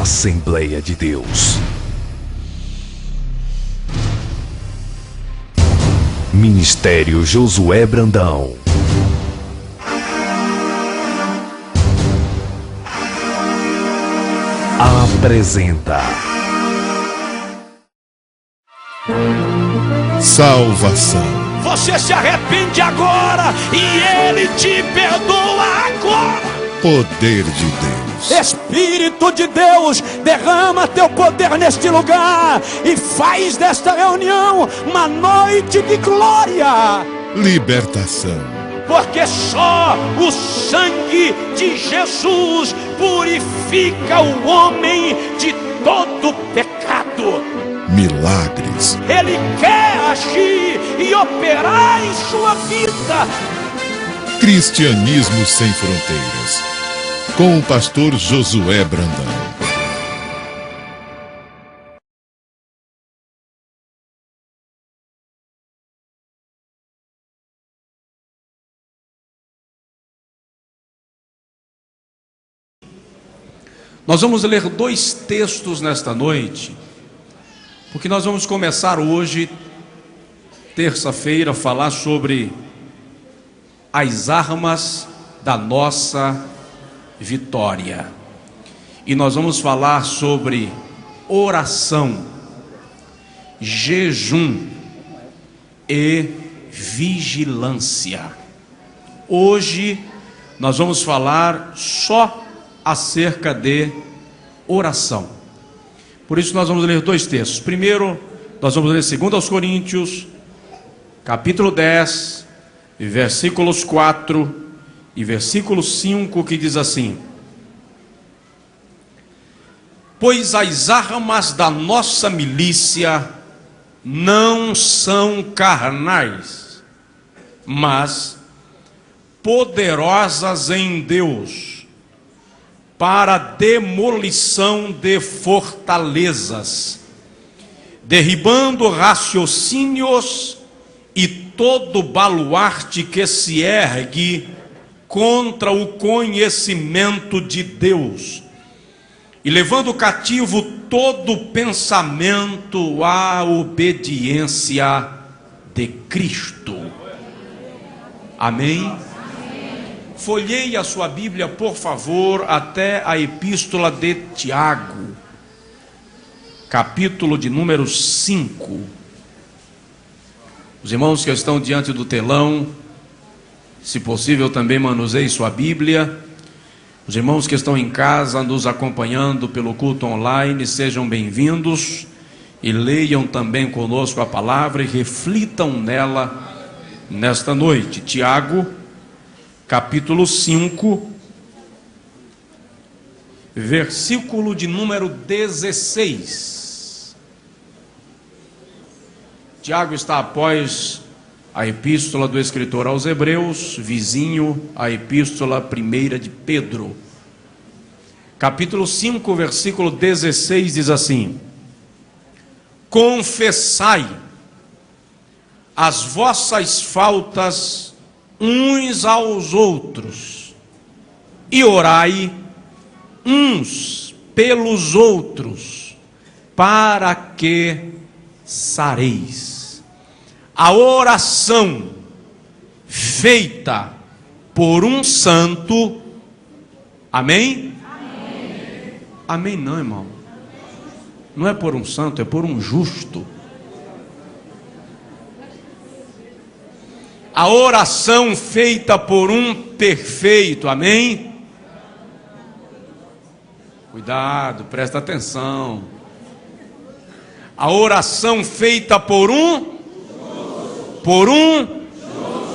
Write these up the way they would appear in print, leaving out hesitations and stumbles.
Assembleia de Deus. Ministério Josué Brandão. Apresenta salvação. Você se arrepende agora e Ele te perdoa agora. Poder de Deus. Espírito de Deus, derrama teu poder neste lugar e faz desta reunião uma noite de glória. Libertação. Porque só o sangue de Jesus purifica o homem de todo pecado. Milagres. Ele quer agir e operar em sua vida. Cristianismo sem fronteiras. Com o pastor Josué Brandão. Nós vamos ler dois textos nesta noite, porque nós vamos começar hoje, terça-feira, a falar sobre as armas da nossa vitória. E nós vamos falar sobre oração, jejum e vigilância. Hoje nós vamos falar só acerca de oração. Por isso nós vamos ler dois textos. Primeiro, nós vamos ler 2 Coríntios, capítulo 10, versículos 4 e versículo 5, que diz assim: pois as armas da nossa milícia não são carnais, mas poderosas em Deus, para demolição de fortalezas, derribando raciocínios e todo baluarte que se ergue contra o conhecimento de Deus, e levando cativo todo pensamento à obediência de Cristo. Amém? Folheie a sua Bíblia, por favor, até a epístola de Tiago, capítulo de número 5. Os irmãos que estão diante do telão, se possível também manuseie sua Bíblia. Os irmãos que estão em casa nos acompanhando pelo culto online, sejam bem-vindos e leiam também conosco a palavra e reflitam nela nesta noite. Tiago, capítulo 5, versículo de número 16. Tiago está após a epístola do escritor aos Hebreus, vizinho à epístola primeira de Pedro. Capítulo 5, versículo 16 diz assim: confessai as vossas faltas uns aos outros e orai uns pelos outros, para que sareis. A oração feita por um santo, amém? Amém. Amém não, irmão. Não é por um santo, é por um justo. A oração feita por um perfeito, amém? Cuidado, presta atenção. A oração feita por um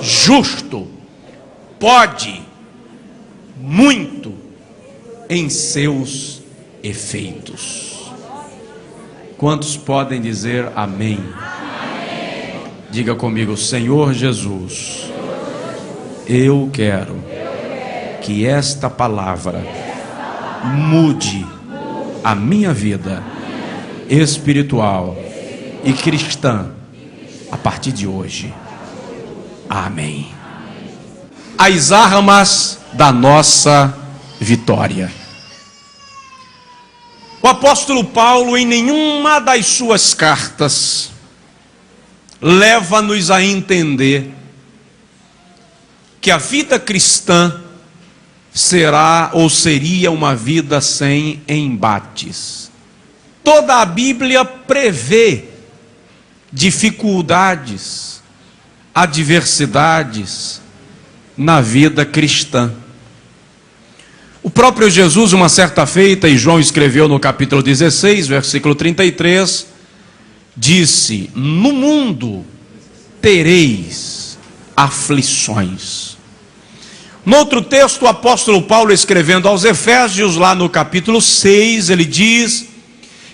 justo pode muito em seus efeitos. Quantos podem dizer amém? Amém. Diga comigo: Senhor Jesus, eu quero que esta palavra mude a minha vida espiritual e cristã a partir de hoje. Amém. As armas da nossa vitória. O apóstolo Paulo, em nenhuma das suas cartas, leva-nos a entender que a vida cristã será ou seria uma vida sem embates. Toda a Bíblia prevê dificuldades, adversidades na vida cristã. O próprio Jesus, uma certa feita, e João escreveu no capítulo 16, versículo 33, disse: no mundo tereis aflições. No outro texto, o apóstolo Paulo, escrevendo aos Efésios, lá no capítulo 6, ele diz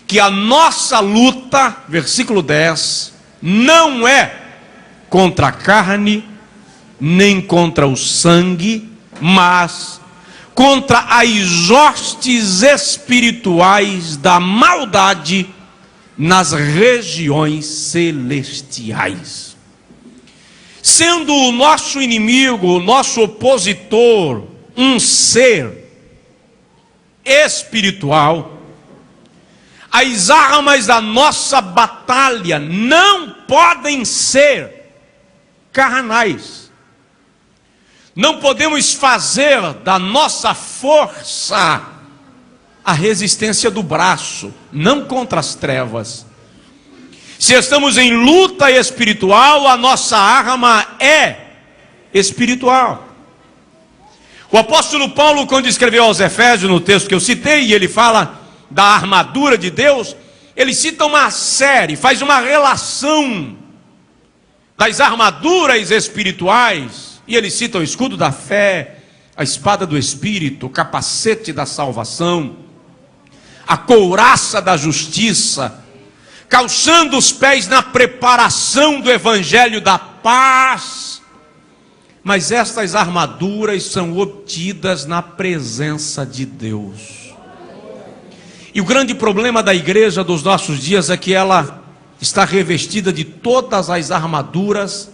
que a nossa luta, versículo 10, não é contra a carne, nem contra o sangue, mas contra as hostes espirituais da maldade nas regiões celestiais. Sendo o nosso inimigo, o nosso opositor, um ser espiritual, as armas da nossa batalha não podem ser carnais. Não podemos fazer da nossa força a resistência do braço, não contra as trevas. Se estamos em luta espiritual, a nossa arma é espiritual. O apóstolo Paulo, quando escreveu aos Efésios, no texto que eu citei, e ele fala da armadura de Deus, ele cita uma série, faz uma relação das armaduras espirituais. E ele cita o escudo da fé, a espada do Espírito, o capacete da salvação, a couraça da justiça, calçando os pés na preparação do evangelho da paz. Mas estas armaduras são obtidas na presença de Deus. E o grande problema da igreja dos nossos dias é que ela está revestida de todas as armaduras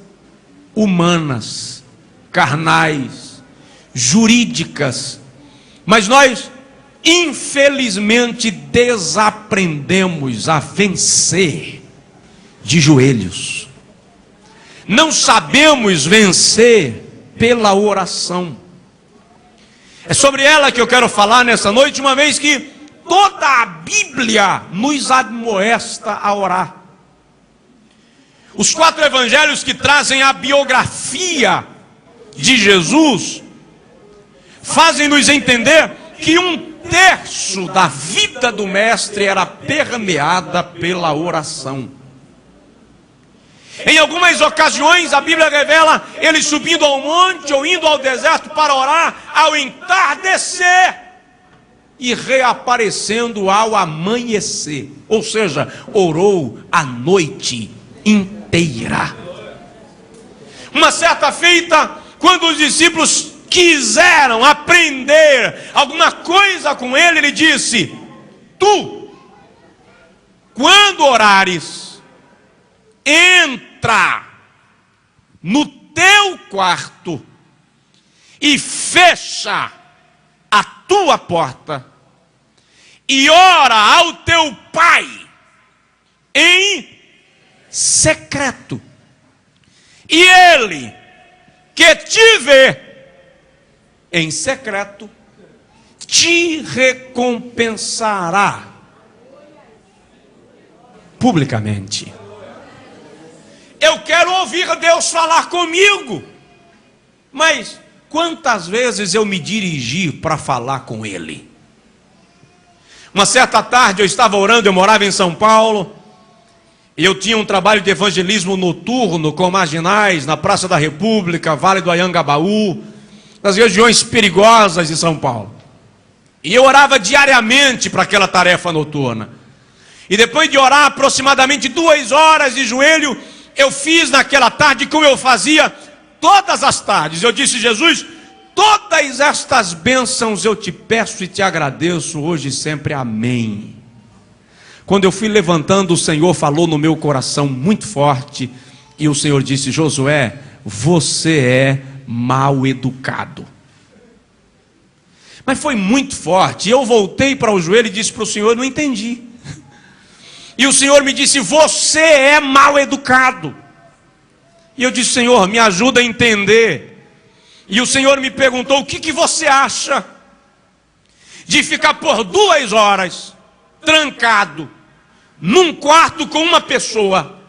humanas, carnais, jurídicas, mas nós infelizmente desaprendemos a vencer de joelhos. Não sabemos vencer pela oração. É sobre ela que eu quero falar nessa noite, uma vez que toda a Bíblia nos admoesta a orar. Os 4 evangelhos que trazem a biografia de Jesus fazem-nos entender que 1/3 da vida do mestre era permeada pela oração. Em algumas ocasiões a Bíblia revela ele subindo ao monte ou indo ao deserto para orar ao entardecer e reaparecendo ao amanhecer, ou seja, orou a noite inteira. Uma certa feita, quando os discípulos quiseram aprender alguma coisa com ele, ele disse: tu, quando orares, entra no teu quarto e fecha a tua porta e ora ao teu pai em secreto, e ele que te vê em secreto te recompensará publicamente. Eu quero ouvir Deus falar comigo, mas quantas vezes eu me dirigi para falar com Ele? Uma certa tarde eu estava orando, eu morava em São Paulo, e eu tinha um trabalho de evangelismo noturno com marginais na Praça da República, Vale do Anhangabaú, nas regiões perigosas de São Paulo. E eu orava diariamente para aquela tarefa noturna. E depois de orar aproximadamente 2 horas de joelho, eu fiz naquela tarde como eu fazia todas as tardes. Eu disse: Jesus, todas estas bênçãos eu te peço e te agradeço hoje e sempre, amém. Quando eu fui levantando, o Senhor falou no meu coração muito forte, e o Senhor disse: Josué, você é mal educado. Mas foi muito forte. Eu voltei para o joelho e disse para o Senhor: não entendi. E o Senhor me disse: você é mal educado. E eu disse: Senhor, me ajuda a entender. E o Senhor me perguntou: o que você acha de ficar por 2 horas trancado num quarto com uma pessoa,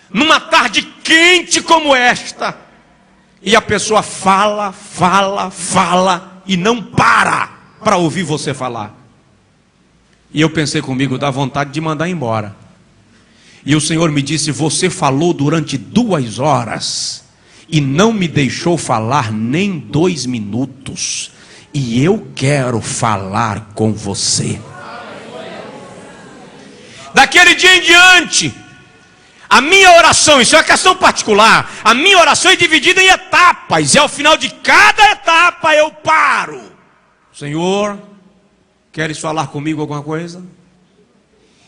numa tarde quente como esta, e a pessoa fala e não para ouvir você falar? E eu pensei comigo: dá vontade de mandar embora. E o Senhor me disse: você falou durante 2 horas e não me deixou falar nem 2 minutos, e eu quero falar com você. Daquele dia em diante, a minha oração, isso é uma questão particular, a minha oração é dividida em etapas, e ao final de cada etapa eu paro. Senhor, queres falar comigo alguma coisa?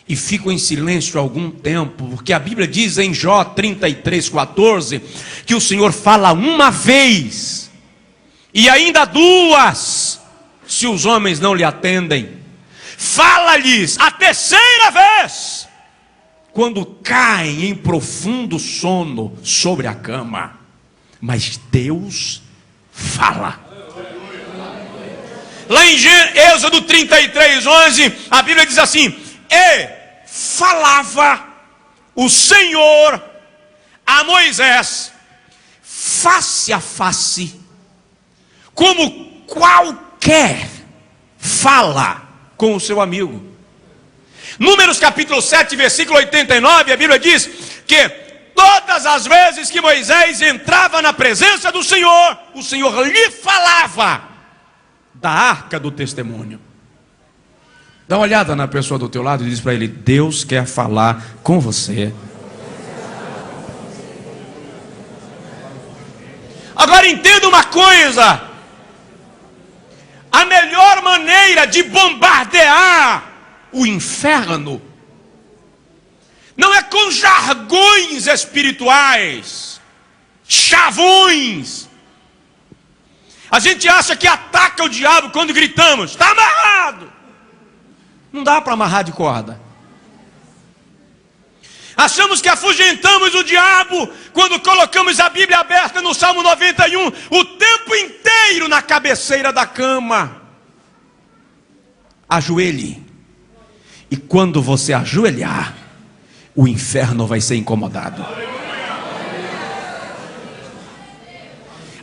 E fico em silêncio algum tempo, porque a Bíblia diz em Jó 33:14, que o Senhor fala uma vez, e ainda 2, se os homens não lhe atendem. Fala-lhes a 3ª vez, quando caem em profundo sono sobre a cama. Mas Deus fala. Lá em Êxodo 33:11, a Bíblia diz assim: e falava o Senhor a Moisés face a face, como qualquer fala com o seu amigo. Números capítulo 7, versículo 89, a Bíblia diz que todas as vezes que Moisés entrava na presença do Senhor, o Senhor lhe falava da arca do testemunho. Dá uma olhada na pessoa do teu lado e diz para ele: Deus quer falar com você. Agora entenda uma coisa: a melhor maneira de bombardear o inferno não é com jargões espirituais, chavões. A gente acha que ataca o diabo quando gritamos: está amarrado. Não dá para amarrar de corda. Achamos que afugentamos o diabo quando colocamos a Bíblia aberta no Salmo 91 o tempo inteiro na cabeceira da cama. Ajoelhe. E quando você ajoelhar, o inferno vai ser incomodado.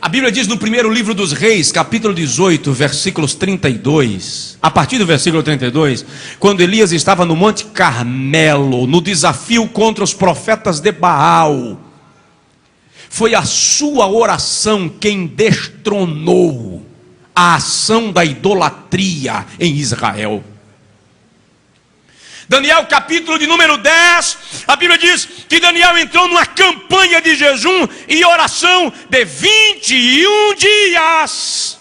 A Bíblia diz no primeiro livro dos Reis, capítulo 18, versículos 32, a partir do versículo 32, quando Elias estava no Monte Carmelo, no desafio contra os profetas de Baal, foi a sua oração quem destronou a ação da idolatria em Israel. Daniel capítulo de número 10, a Bíblia diz que Daniel entrou numa campanha de jejum e oração de 21 dias.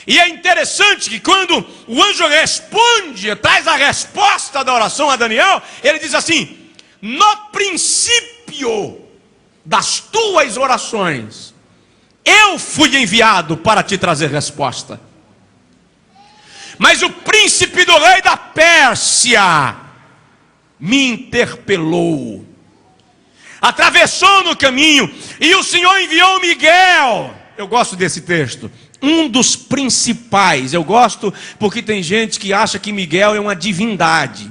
E é interessante que quando o anjo responde, traz a resposta da oração a Daniel, ele diz assim: no princípio das tuas orações, eu fui enviado para te trazer resposta. Mas o príncipe do rei da Pérsia me interpelou, atravessou no caminho, e o Senhor enviou Miguel. Eu gosto desse texto, um dos principais. Eu gosto porque tem gente que acha que Miguel é uma divindade.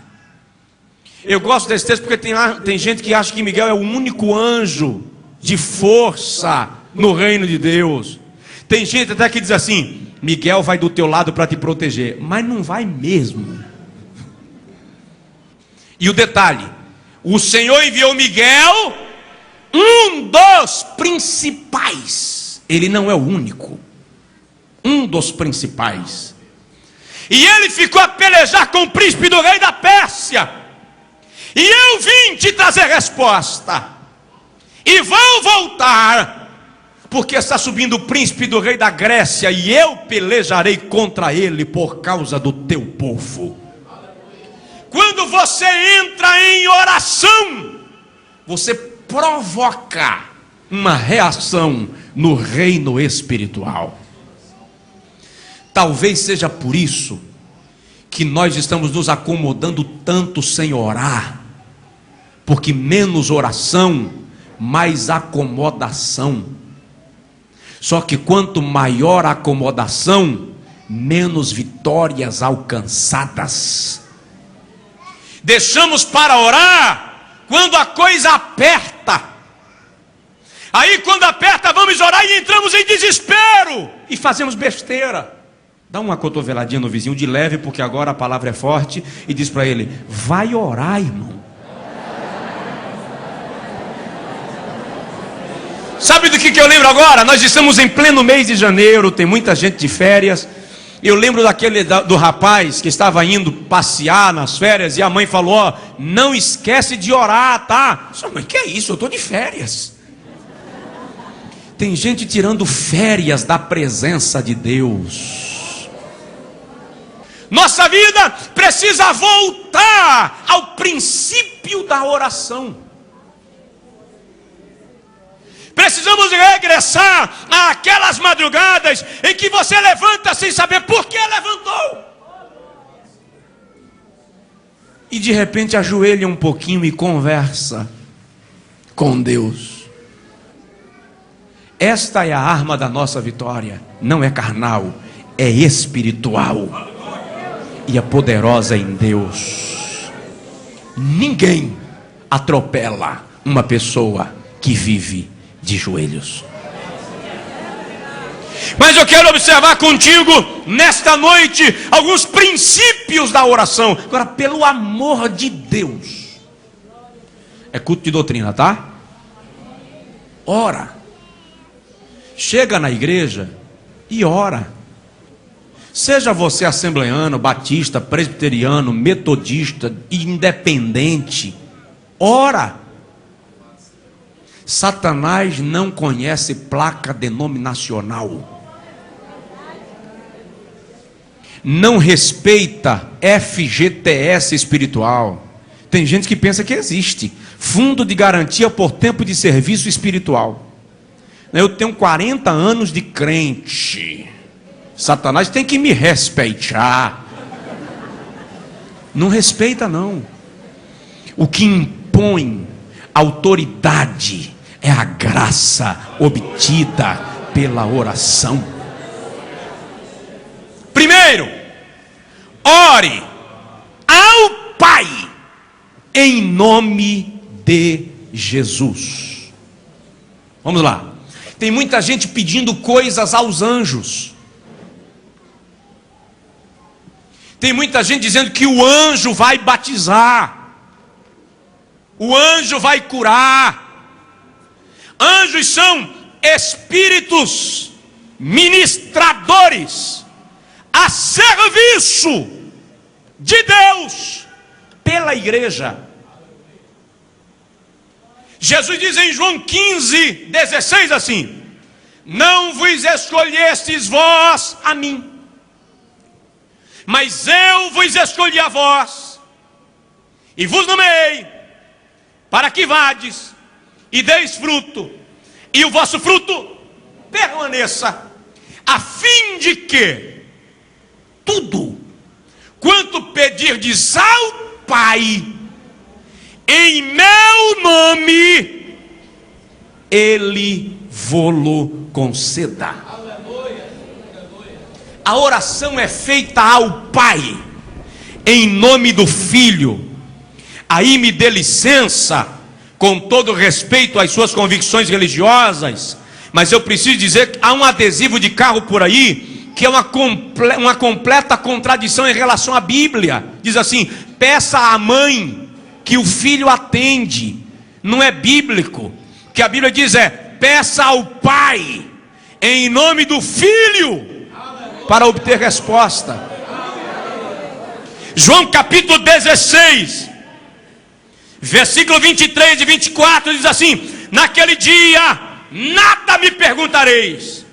Eu gosto desse texto porque tem gente que acha que Miguel é o único anjo de força no reino de Deus. Tem gente até que diz assim: Miguel vai do teu lado para te proteger. Mas não vai mesmo. E o detalhe: o Senhor enviou Miguel, um dos principais. Ele não é o único, um dos principais. E ele ficou a pelejar com o príncipe do rei da Pérsia. E eu vim te trazer resposta. E vão voltar, porque está subindo o príncipe do rei da Grécia, e eu pelejarei contra ele por causa do teu povo. Quando você entra em oração, você provoca uma reação no reino espiritual. Talvez seja por isso que nós estamos nos acomodando tanto sem orar, porque menos oração, mais acomodação. Só que quanto maior a acomodação, menos vitórias alcançadas. Deixamos para orar quando a coisa aperta. Aí quando aperta, vamos orar e entramos em desespero e fazemos besteira. Dá uma cotoveladinha no vizinho de leve, porque agora a palavra é forte, e diz para ele: vai orar, irmão. Sabe do que eu lembro agora? Nós estamos em pleno mês de janeiro, tem muita gente de férias. Eu lembro do rapaz que estava indo passear nas férias, e a mãe falou: ó, não esquece de orar, tá? Sua mãe, que é isso? Eu estou de férias. Tem gente tirando férias da presença de Deus. Nossa vida precisa voltar ao princípio da oração. Precisamos regressar àquelas madrugadas em que você levanta sem saber por que levantou. E de repente ajoelha um pouquinho e conversa com Deus. Esta é a arma da nossa vitória. Não é carnal, é espiritual. E é poderosa em Deus. Ninguém atropela uma pessoa que vive de joelhos. Mas eu quero observar contigo nesta noite alguns princípios da oração. Agora, pelo amor de Deus, é culto de doutrina, tá? Ora. Chega na igreja e ora. Seja você assembleiano, batista, presbiteriano, metodista, independente, ora. Satanás não conhece placa denominacional, não respeita FGTS espiritual. Tem gente que pensa que existe Fundo de Garantia por Tempo de Serviço Espiritual. Eu tenho 40 anos de crente, Satanás tem que me respeitar. Não respeita não. O que impõe autoridade é a graça obtida pela oração. Primeiro, ore ao Pai em nome de Jesus. Vamos lá. Tem muita gente pedindo coisas aos anjos. Tem muita gente dizendo que o anjo vai batizar, o anjo vai curar. Anjos são espíritos ministradores a serviço de Deus pela igreja. Jesus diz em João 15:16 assim: não vos escolhestes vós a mim, mas eu vos escolhi a vós, e vos nomeei, para que vades e deis fruto, e o vosso fruto permaneça, a fim de que tudo quanto pedirdes ao Pai, em meu nome, Ele vô-lo conceda. A oração é feita ao Pai, em nome do Filho. Aí me dê licença, com todo respeito às suas convicções religiosas, mas eu preciso dizer que há um adesivo de carro por aí, que é uma completa contradição em relação à Bíblia. Diz assim: peça à mãe que o filho atende. Não é bíblico. O que a Bíblia diz é: peça ao Pai, em nome do Filho, para obter resposta. João capítulo 16, versículo 23 e 24 diz assim: naquele dia nada me perguntareis.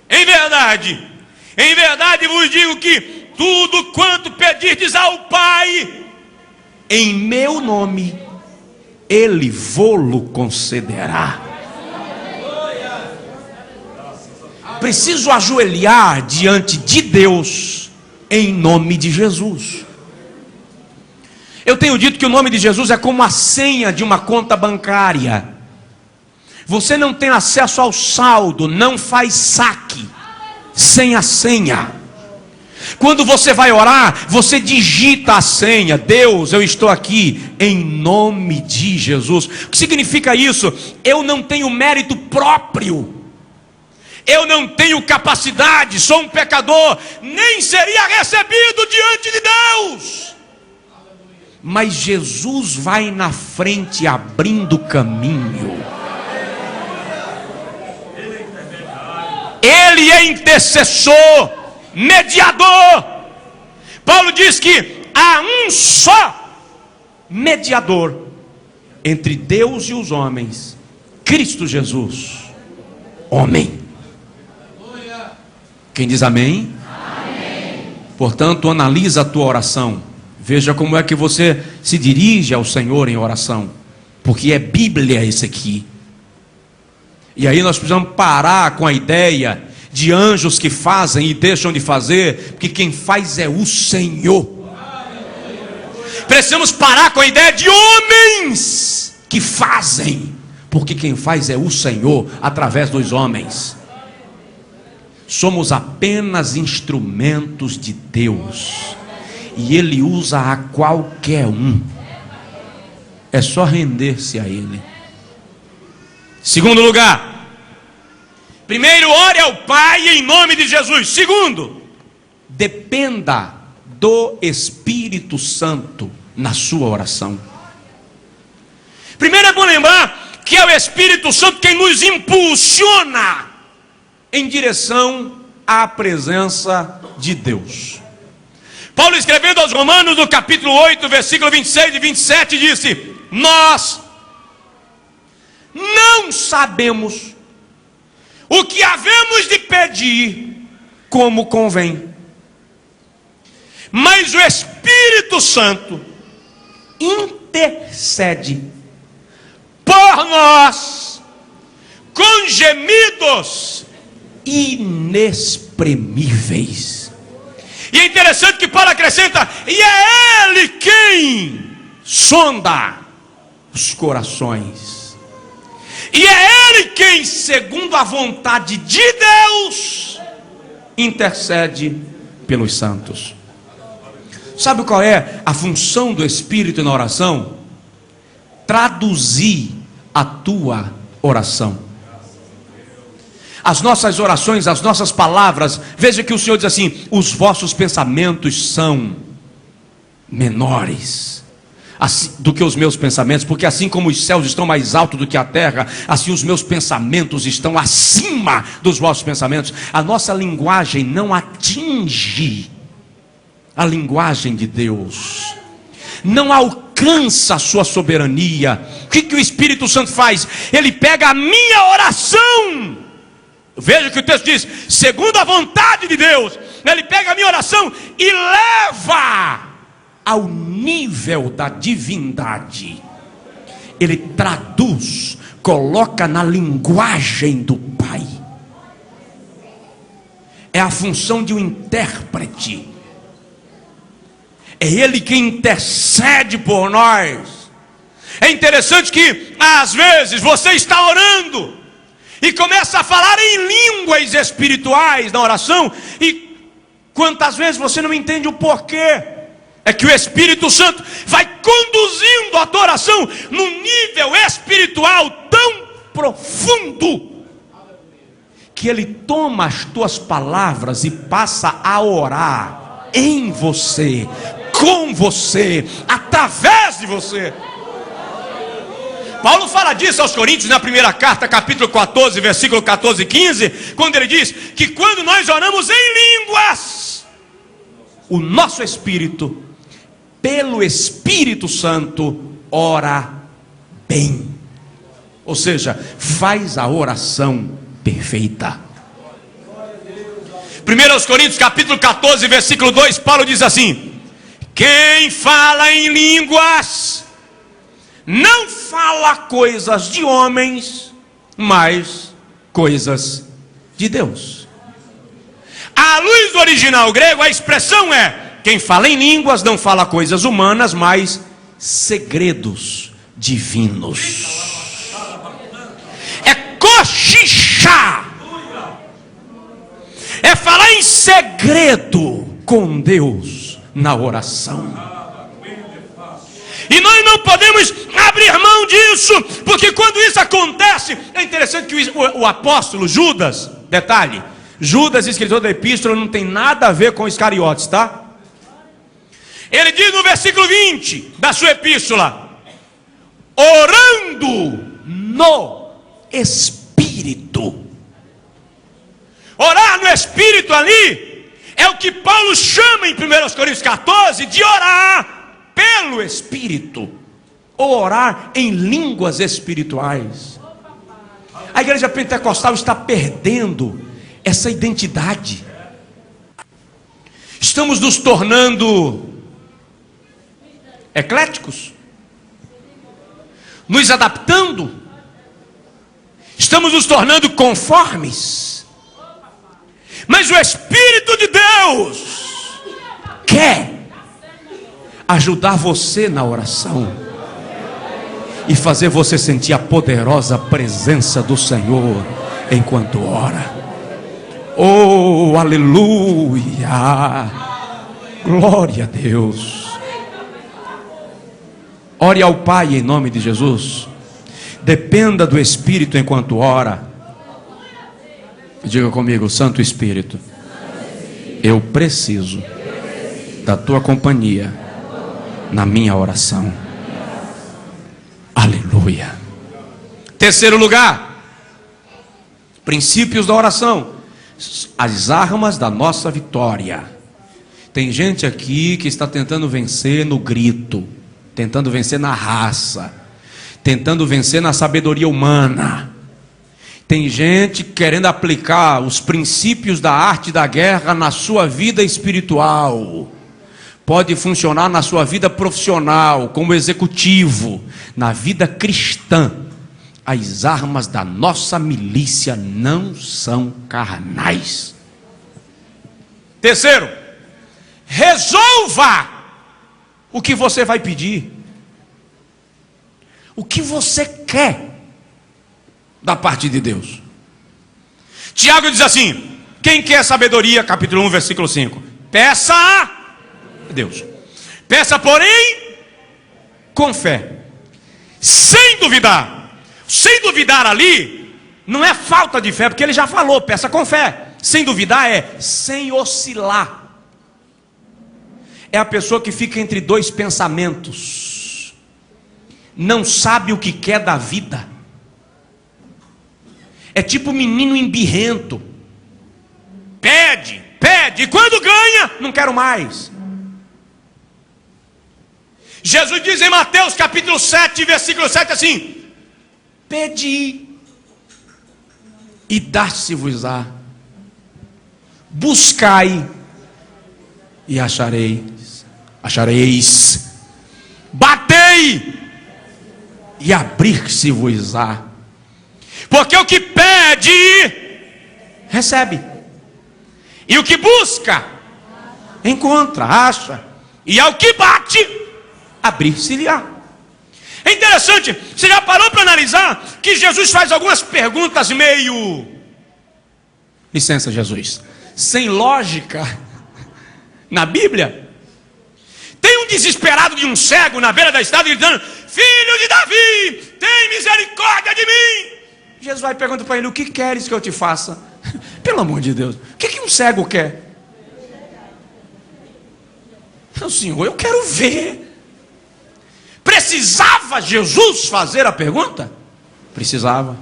Em verdade vos digo que tudo quanto pedirdes ao Pai, em meu nome, Ele vô-lo concederá. Preciso ajoelhar diante de Deus em nome de Jesus. Eu tenho dito que o nome de Jesus é como a senha de uma conta bancária. Você não tem acesso ao saldo, não faz saque sem a senha. Quando você vai orar, você digita a senha: Deus, eu estou aqui em nome de Jesus. O que significa isso? Eu não tenho mérito próprio, eu não tenho capacidade, sou um pecador, nem seria recebido diante de Deus. Mas Jesus vai na frente abrindo caminho. Ele é intercessor, mediador. Paulo diz que há um só mediador entre Deus e os homens, Cristo Jesus, homem. Quem diz amém? Amém. Portanto, analisa a tua oração. Veja como é que você se dirige ao Senhor em oração, porque é Bíblia esse aqui. E aí nós precisamos parar com a ideia de anjos que fazem e deixam de fazer, porque quem faz é o Senhor. Precisamos parar com a ideia de homens que fazem, porque quem faz é o Senhor através dos homens. Somos apenas instrumentos de Deus, e Ele usa a qualquer um. É só render-se a Ele. Segundo lugar, primeiro, ore ao Pai em nome de Jesus. Segundo, dependa do Espírito Santo na sua oração. Primeiro, é bom lembrar que é o Espírito Santo quem nos impulsiona em direção à presença de Deus. Paulo, escrevendo aos Romanos, no capítulo 8, versículo 26 e 27, disse: nós não sabemos o que havemos de pedir como convém, mas o Espírito Santo intercede por nós com gemidos inexprimíveis. E é interessante que Paulo acrescenta: e é Ele quem sonda os corações, e é Ele quem, segundo a vontade de Deus, intercede pelos santos. Sabe qual é a função do Espírito na oração? Traduzir a tua oração. As nossas orações, as nossas palavras, veja que o Senhor diz assim: os vossos pensamentos são menores do que os meus pensamentos, porque assim como os céus estão mais altos do que a terra, assim os meus pensamentos estão acima dos vossos pensamentos. A nossa linguagem não atinge a linguagem de Deus, não alcança a sua soberania. O que o Espírito Santo faz? Ele pega a minha oração. Veja que o texto diz: segundo a vontade de Deus. Ele pega a minha oração e leva ao nível da divindade. Ele traduz, coloca na linguagem do Pai. É a função de um intérprete. É Ele que intercede por nós. É interessante que às vezes você está orando e começa a falar em línguas espirituais na oração, e quantas vezes você não entende o porquê? É que o Espírito Santo vai conduzindo a tua oração num nível espiritual tão profundo, que Ele toma as tuas palavras e passa a orar em você, com você, através de você. Paulo fala disso aos Coríntios na primeira carta, capítulo 14, versículo 14 e 15, quando ele diz que quando nós oramos em línguas, o nosso espírito, pelo Espírito Santo, ora bem. Ou seja, faz a oração perfeita. 1 Coríntios capítulo 14, versículo 2, Paulo diz assim: quem fala em línguas não fala coisas de homens, mas coisas de Deus. A À luz do original grego, a expressão é: quem fala em línguas não fala coisas humanas, mas segredos divinos. É cochichar, é falar em segredo com Deus na oração. E nós não podemos abrir mão disso, porque quando isso acontece, é interessante que o apóstolo Judas, detalhe, Judas, escritor da epístola, não tem nada a ver com Iscariotes, tá? Ele diz no versículo 20 da sua epístola: orando no Espírito. Orar no Espírito ali é o que Paulo chama em 1 Coríntios 14 de orar pelo Espírito, ou orar em línguas espirituais. A igreja pentecostal está perdendo essa identidade. Estamos nos tornando ecléticos, nos adaptando, estamos nos tornando conformes. Mas o Espírito de Deus quer ajudar você na oração e fazer você sentir a poderosa presença do Senhor enquanto ora. Oh, aleluia! Glória a Deus! Ore ao Pai em nome de Jesus. Dependa do Espírito enquanto ora. Diga comigo: Santo Espírito, eu preciso da tua companhia na minha oração. Aleluia. Terceiro lugar, princípios da oração, as armas da nossa vitória. Tem gente aqui que está tentando vencer no grito, tentando vencer na raça, tentando vencer na sabedoria humana. Tem gente querendo aplicar os princípios da arte da guerra na sua vida espiritual. Pode funcionar na sua vida profissional, como executivo. Na vida cristã, as armas da nossa milícia não são carnais. Terceiro, resolva o que você vai pedir, o que você quer da parte de Deus. Tiago diz assim: quem quer sabedoria, capítulo 1, versículo 5, peça a Deus. Peça, porém, com fé, sem duvidar. Sem duvidar ali não é falta de fé, porque ele já falou, peça com fé. Sem duvidar é sem oscilar. É a pessoa que fica entre dois pensamentos, não sabe o que quer da vida. É tipo menino embirrento, pede, e quando ganha, não quero mais. Jesus diz em Mateus capítulo 7, versículo 7 assim: pedi e dar-se-vos-á, buscai e achareis, batei e abrir-se-vos-á, porque o que pede, recebe, e o que busca, encontra, acha, e ao que bate, abrir-se-lhe-á. É interessante, você já parou para analisar que Jesus faz algumas perguntas meio, licença Jesus, sem lógica na Bíblia? Tem um desesperado de um cego na beira da estrada gritando: filho de Davi, tem misericórdia de mim. Jesus vai perguntar para ele: o que queres que eu te faça? Pelo amor de Deus, o que um cego quer? Não, Senhor, eu quero ver. Precisava Jesus fazer a pergunta? Precisava.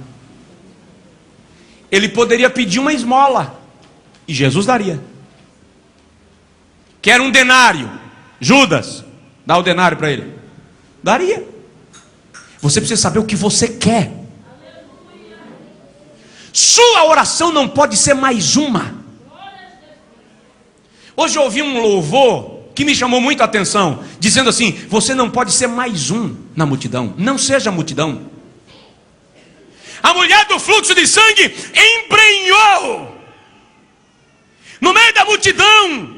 Ele poderia pedir uma esmola e Jesus daria. Quer um denário, Judas, dá o denário para ele, daria. Você precisa saber o que você quer. Sua oração não pode ser mais uma. Hoje eu ouvi um louvor que me chamou muito a atenção, dizendo assim: você não pode ser mais um na multidão. Não seja multidão. A mulher do fluxo de sangue embrenhou no meio da multidão,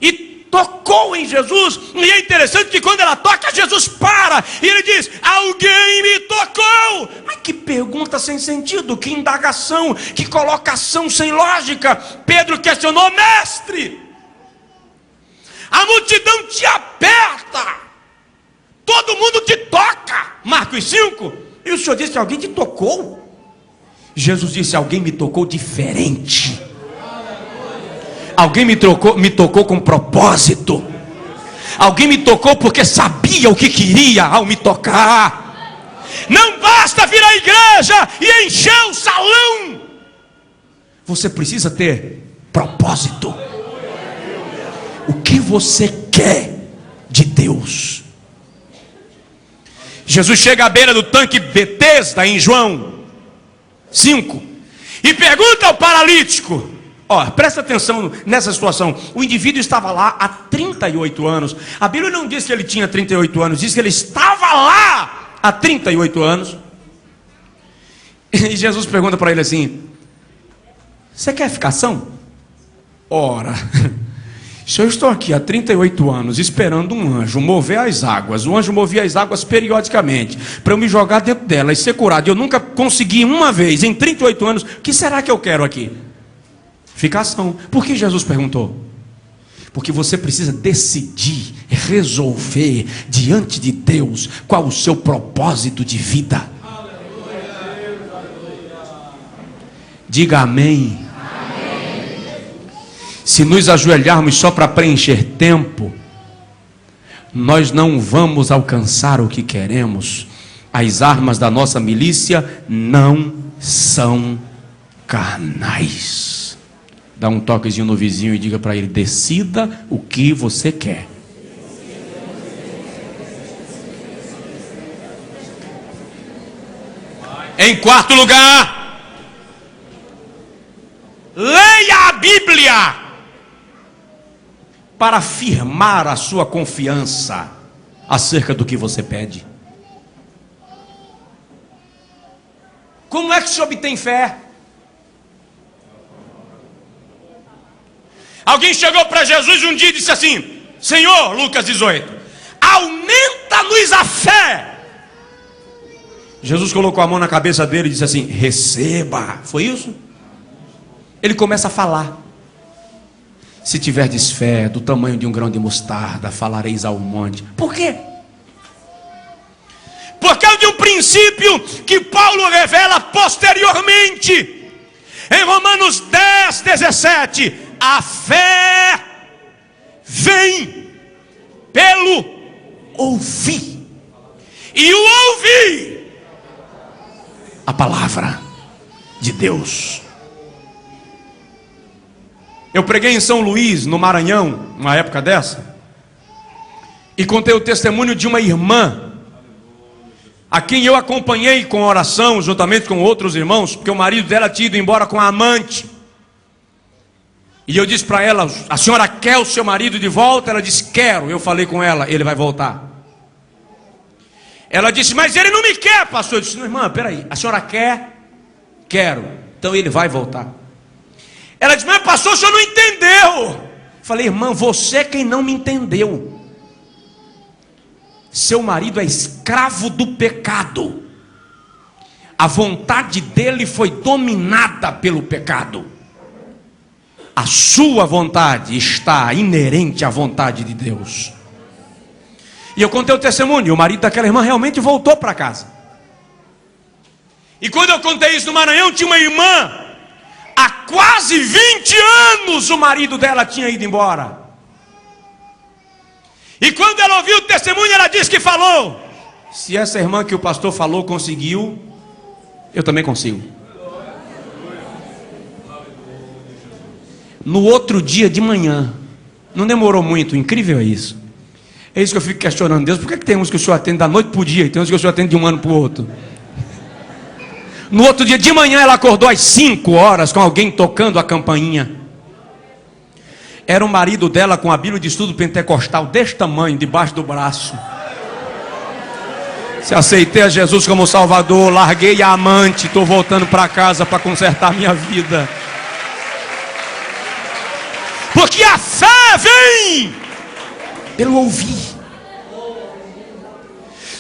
e tocou em Jesus. E é interessante que quando ela toca, Jesus para e ele diz: alguém me tocou. Mas que pergunta sem sentido, que indagação, que colocação sem lógica. Pedro questionou: mestre, a multidão te aperta, todo mundo te toca, Marcos 5, e o senhor disse que alguém te tocou? Jesus disse: alguém me tocou diferente. Alguém me tocou com propósito. Alguém me tocou porque sabia o que queria ao me tocar. Não basta vir à igreja e encher o salão. Você precisa ter propósito. O que você quer de Deus? Jesus chega à beira do tanque Betesda, em João 5, e pergunta ao paralítico. Presta atenção nessa situação. O indivíduo estava lá há 38 anos. A Bíblia não diz que ele tinha 38 anos, diz que ele estava lá há 38 anos. E Jesus pergunta para ele assim: você quer ficação? Ora, se eu estou aqui há 38 anos esperando um anjo mover as águas, o anjo movia as águas periodicamente para eu me jogar dentro dela e ser curado, e eu nunca consegui uma vez em 38 anos, o que será que eu quero aqui? Ficação. Por que Jesus perguntou? Porque você precisa decidir, resolver diante de Deus qual o seu propósito de vida. Diga amém. Se nos ajoelharmos só para preencher tempo, nós não vamos alcançar o que queremos. As armas da nossa milícia não são carnais. Dá um toquezinho no vizinho e diga para ele: decida o que você quer. Em quarto lugar, leia a Bíblia para afirmar a sua confiança acerca do que você pede. Como é que se obtém fé? Alguém chegou para Jesus um dia e disse assim: Senhor, Lucas 18, aumenta-nos a fé. Jesus colocou a mão na cabeça dele e disse assim: receba. Foi isso? Ele começa a falar: se tiverdes fé do tamanho de um grão de mostarda, falareis ao monte. Por quê? Por causa de um princípio que Paulo revela posteriormente em Romanos 10, 17. A fé vem pelo ouvir, e o ouvir a palavra de Deus. Eu preguei em São Luís, no Maranhão, uma época dessa, e contei o testemunho de uma irmã a quem eu acompanhei com oração, juntamente com outros irmãos, porque o marido dela tinha ido embora com a amante. E eu disse para ela: a senhora quer o seu marido de volta? Ela disse: quero. Eu falei com ela: ele vai voltar. Ela disse: mas ele não me quer, pastor. Eu disse: não, irmã, peraí, a senhora quer? Quero. Então ele vai voltar. Ela disse: mas pastor, o senhor não entendeu. Eu falei: irmã, você quem não me entendeu. Seu marido é escravo do pecado. A vontade dele foi dominada pelo pecado. A sua vontade está inerente à vontade de Deus. E eu contei o testemunho. O marido daquela irmã realmente voltou para casa. E quando eu contei isso no Maranhão, tinha uma irmã, há quase 20 anos o marido dela tinha ido embora. E quando ela ouviu o testemunho, ela disse que falou: se essa irmã que o pastor falou conseguiu, eu também consigo. No outro dia de manhã, não demorou muito, incrível é isso. É isso que eu fico questionando: Deus, por que tem uns que o senhor atende da noite para o dia e tem uns que o senhor atende de um ano para o outro? No outro dia de manhã, ela acordou às 5 horas com alguém tocando a campainha. Era o marido dela com a Bíblia de estudo pentecostal deste tamanho, debaixo do braço. Se aceitei a Jesus como Salvador, larguei a amante, estou voltando para casa para consertar minha vida. Porque a fé vem pelo ouvir.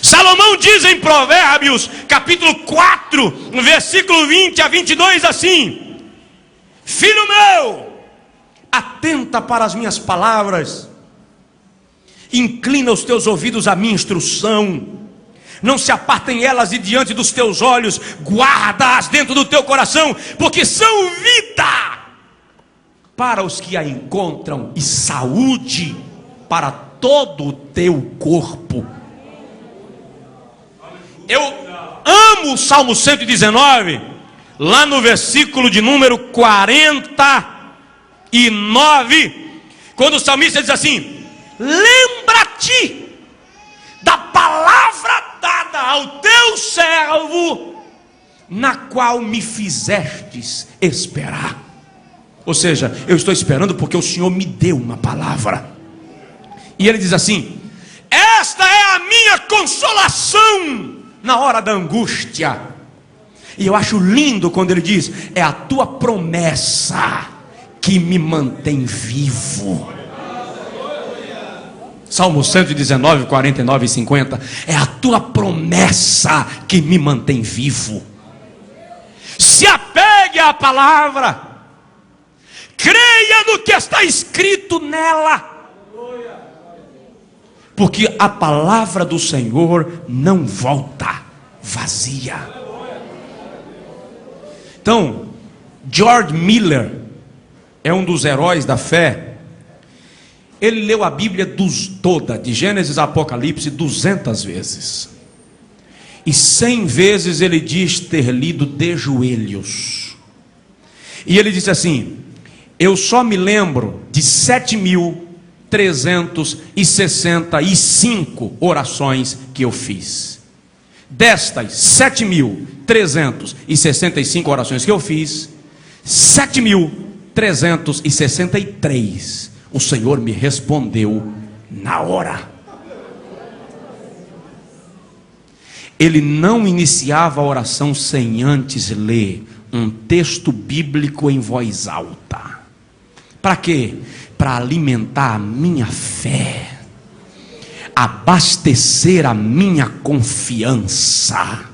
Salomão diz em Provérbios, capítulo 4, versículo 20 a 22, assim: filho meu, atenta para as minhas palavras, inclina os teus ouvidos à minha instrução, não se apartem elas de diante dos teus olhos, guarda-as dentro do teu coração, porque são vida para os que a encontram e saúde para todo o teu corpo. Eu amo o Salmo 119, lá no versículo de número 49, quando o salmista diz assim: lembra-te da palavra dada ao teu servo, na qual me fizestes esperar. Ou seja, eu estou esperando porque o Senhor me deu uma palavra. E ele diz assim: esta é a minha consolação na hora da angústia. E eu acho lindo quando ele diz: é a tua promessa que me mantém vivo. Salmo 119, 49 e 50. É a tua promessa que me mantém vivo. Se apegue à palavra, creia no que está escrito nela, porque a palavra do Senhor não volta vazia. Então, George Miller é um dos heróis da fé. Ele leu a Bíblia toda, de Gênesis a Apocalipse, 200 vezes. E 100 vezes ele diz ter lido de joelhos. E ele disse assim: eu só me lembro de 7.365 orações que eu fiz. Destas 7.365 orações que eu fiz, 7.363 o Senhor me respondeu na hora. Ele não iniciava a oração sem antes ler um texto bíblico em voz alta. Para quê? Para alimentar a minha fé, abastecer a minha confiança.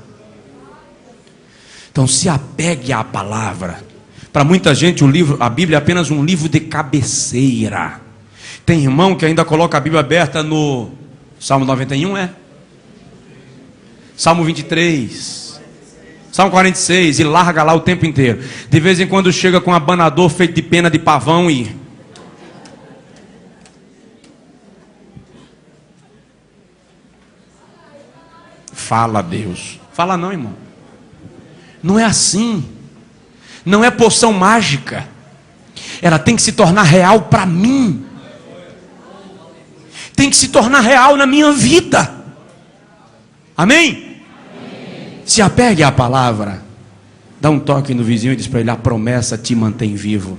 Então se apegue à palavra. Para muita gente a Bíblia é apenas um livro de cabeceira. Tem irmão que ainda coloca a Bíblia aberta no Salmo 91, Salmo 23, Salmo 46, e larga lá o tempo inteiro. De vez em quando chega com um abanador feito de pena de pavão e... fala a Deus. Fala não, irmão. Não é assim. Não é poção mágica. Ela tem que se tornar real para mim. Tem que se tornar real na minha vida. Amém? Se apegue à palavra. Dá um toque no vizinho e diz para ele: a promessa te mantém vivo.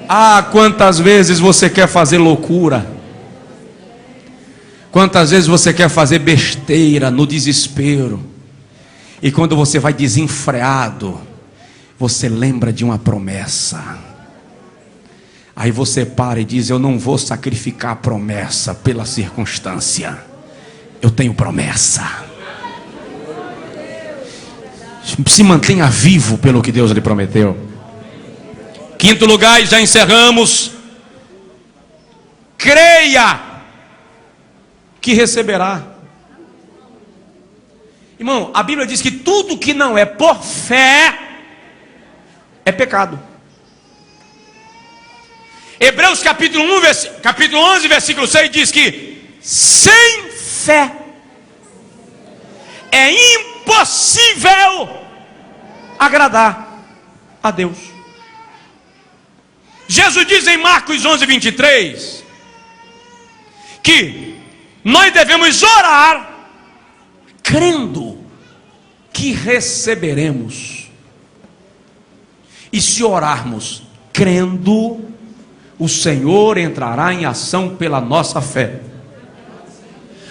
Ah, quantas vezes você quer fazer loucura. Quantas vezes você quer fazer besteira no desespero. E quando você vai desenfreado, você lembra de uma promessa. Aí você para e diz: eu não vou sacrificar a promessa pela circunstância. Eu tenho promessa. Se mantenha vivo pelo que Deus lhe prometeu. Quinto lugar, e já encerramos. Creia que receberá. Irmão, a Bíblia diz que tudo que não é por fé é pecado. Hebreus capítulo 11, versículo 6 diz que sem fé é impossível agradar a Deus. Jesus diz em Marcos 11, 23 que nós devemos orar crendo que receberemos. E se orarmos crendo, o Senhor entrará em ação pela nossa fé.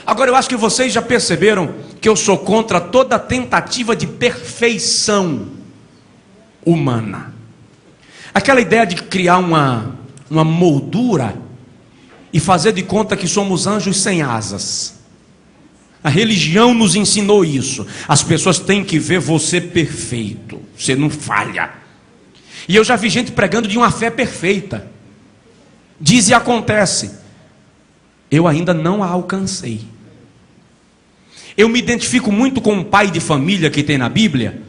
Agora eu acho que vocês já perceberam que eu sou contra toda tentativa de perfeição humana. Aquela ideia de criar uma moldura e fazer de conta que somos anjos sem asas. A religião nos ensinou isso. As pessoas têm que ver você perfeito. Você não falha. E eu já vi gente pregando de uma fé perfeita. Diz e acontece. Eu ainda não a alcancei. Eu me identifico muito com um pai de família que tem na Bíblia,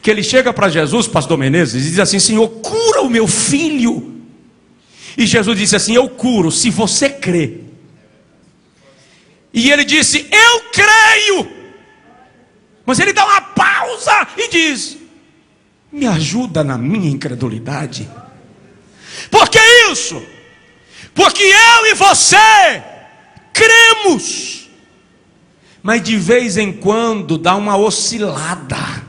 que ele chega para Jesus, pastor Menezes, e diz assim: Senhor, cura o meu filho. E Jesus disse assim: eu curo, se você crê. E ele disse: eu creio. Mas ele dá uma pausa e diz: me ajuda na minha incredulidade. Por que isso? Porque eu e você cremos, mas de vez em quando dá uma oscilada.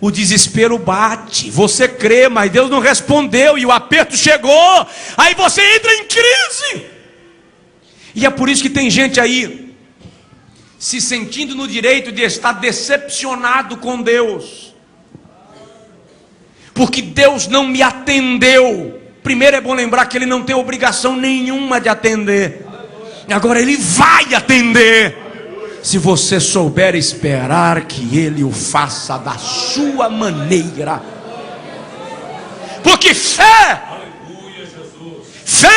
O desespero bate. Você crê, mas Deus não respondeu e o aperto chegou. Aí você entra em crise. E é por isso que tem gente aí se sentindo no direito de estar decepcionado com Deus, porque Deus não me atendeu. Primeiro é bom lembrar que Ele não tem obrigação nenhuma de atender. Agora Ele vai atender, se você souber esperar que Ele o faça da sua maneira. Porque fé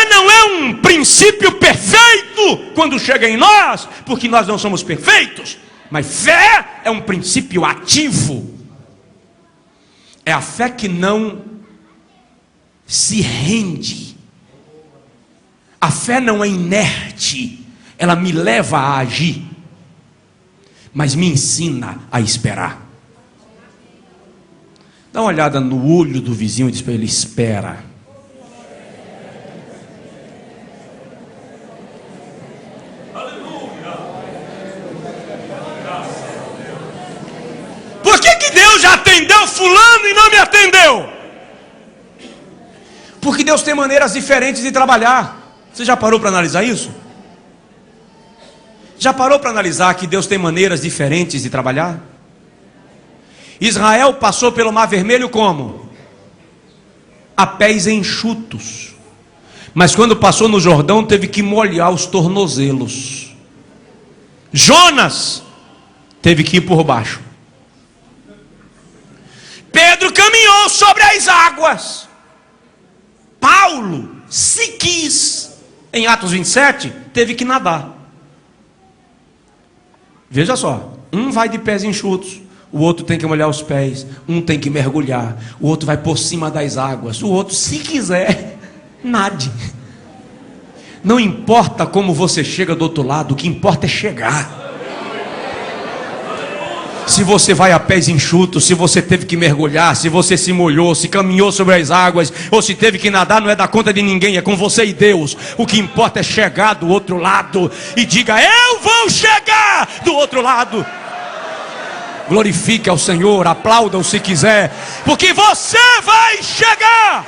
não é um princípio perfeito quando chega em nós, porque nós não somos perfeitos. Mas fé é um princípio ativo. É a fé que não se rende. A fé não é inerte. Ela me leva a agir, mas me ensina a esperar. Dá uma olhada no olho do vizinho e diz para ele: espera. Por que Deus já atendeu fulano e não me atendeu? Porque Deus tem maneiras diferentes de trabalhar. Você já parou para analisar isso? Já parou para analisar que Deus tem maneiras diferentes de trabalhar? Israel passou pelo Mar Vermelho como? A pés enxutos. Mas quando passou no Jordão, teve que molhar os tornozelos. Jonas teve que ir por baixo. Pedro caminhou sobre as águas. Paulo, se quis, em Atos 27, teve que nadar. Veja só, um vai de pés enxutos, o outro tem que molhar os pés, um tem que mergulhar, o outro vai por cima das águas, o outro, se quiser, nade. Não importa como você chega do outro lado, o que importa é chegar. Se você vai a pés enxutos, se você teve que mergulhar, se você se molhou, se caminhou sobre as águas, ou se teve que nadar, não é da conta de ninguém, é com você e Deus. O que importa é chegar do outro lado e diga: eu vou chegar do outro lado. Glorifique ao Senhor, aplauda-o se quiser, porque você vai chegar.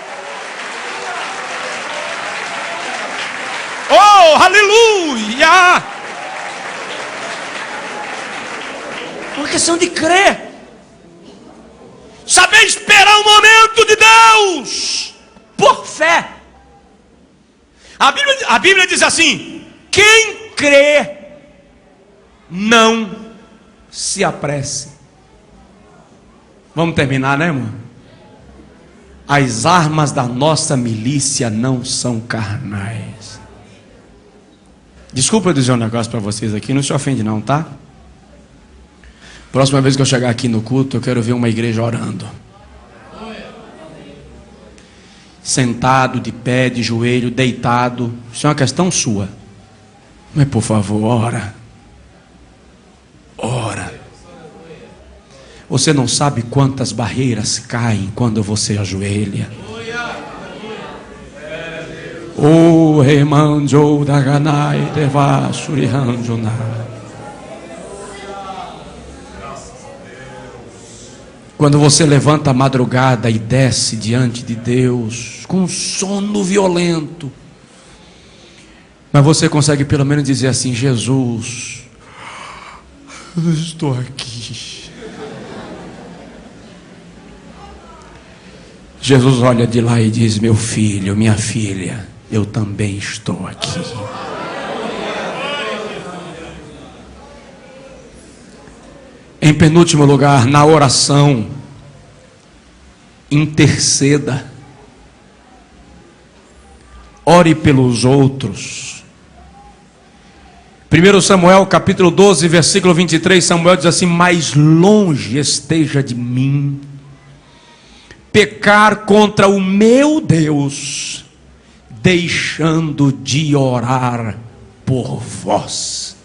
Oh, aleluia! É uma questão de crer, saber esperar o momento de Deus, por fé. A Bíblia diz assim: quem crê, não se apresse. Vamos terminar, né, irmão? As armas da nossa milícia não são carnais. Desculpa eu dizer um negócio para vocês aqui, não se ofende não, tá? Próxima vez que eu chegar aqui no culto, eu quero ver uma igreja orando. Sentado, de pé, de joelho, deitado. Isso é uma questão sua. Mas por favor, ora. Ora. Você não sabe quantas barreiras caem quando você ajoelha. O remanjo da ganai deva surihanjuna. Quando você levanta a madrugada e desce diante de Deus com um sono violento, mas você consegue pelo menos dizer assim: Jesus, eu estou aqui. Jesus olha de lá e diz: meu filho, minha filha, eu também estou aqui. Em penúltimo lugar, na oração, interceda. Ore pelos outros. 1 Samuel capítulo 12, versículo 23, Samuel diz assim: mais longe esteja de mim pecar contra o meu Deus, deixando de orar por vós.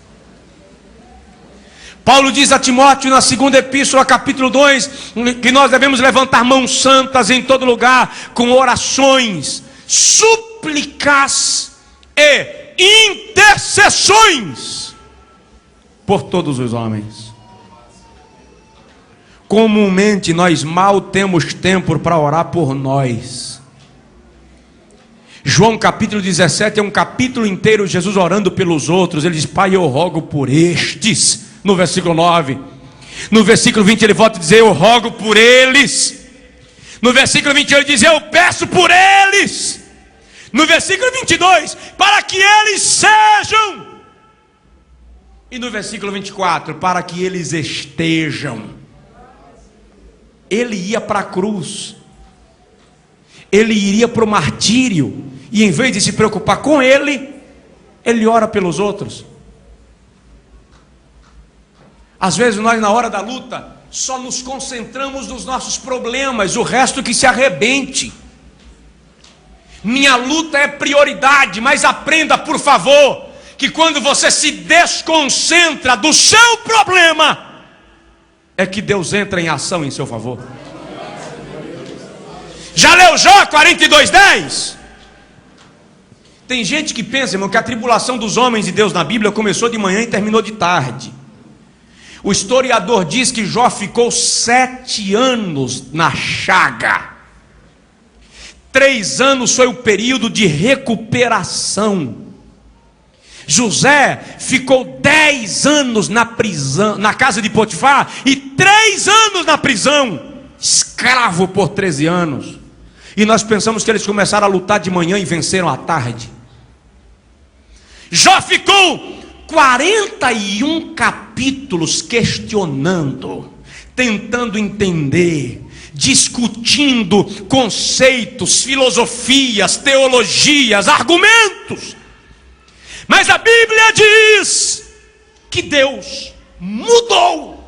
Paulo diz a Timóteo na segunda epístola, capítulo 2, que nós devemos levantar mãos santas em todo lugar, com orações, súplicas e intercessões por todos os homens. Comumente nós mal temos tempo para orar por nós. João capítulo 17 é um capítulo inteiro Jesus orando pelos outros. Ele diz: Pai, eu rogo por estes, no versículo 9. No versículo 20 ele volta a dizer: eu rogo por eles. No versículo 21 ele diz: eu peço por eles. No versículo 22, para que eles sejam. E no versículo 24, para que eles estejam. Ele ia para a cruz, ele iria para o martírio, e em vez de se preocupar com ele, ele ora pelos outros. Às vezes nós, na hora da luta, só nos concentramos nos nossos problemas, o resto que se arrebente. Minha luta é prioridade, mas aprenda, por favor, que quando você se desconcentra do seu problema, é que Deus entra em ação em seu favor. Já leu Jó 42:10? Tem gente que pensa, irmão, que a tribulação dos homens de Deus na Bíblia começou de manhã e terminou de tarde. O historiador diz que Jó ficou 7 anos na chaga. 3 anos foi o período de recuperação. José ficou 10 anos na prisão, na casa de Potifar, e 3 anos na prisão, escravo por 13 anos. E nós pensamos que eles começaram a lutar de manhã e venceram à tarde. Jó ficou 41 capítulos questionando, tentando entender, discutindo conceitos, filosofias, teologias, argumentos. Mas a Bíblia diz que Deus mudou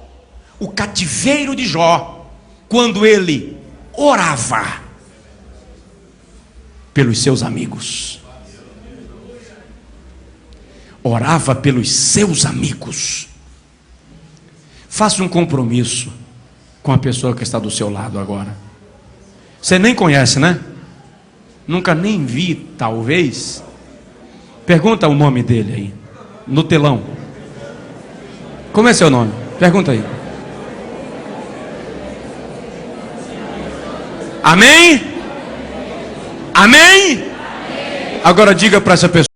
o cativeiro de Jó quando ele orava pelos seus amigos. Orava pelos seus amigos. Faça um compromisso com a pessoa que está do seu lado agora. Você nem conhece, né? Nunca nem vi, talvez. Pergunta o nome dele aí, no telão. Como é seu nome? Pergunta aí. Amém? Amém? Agora diga para essa pessoa: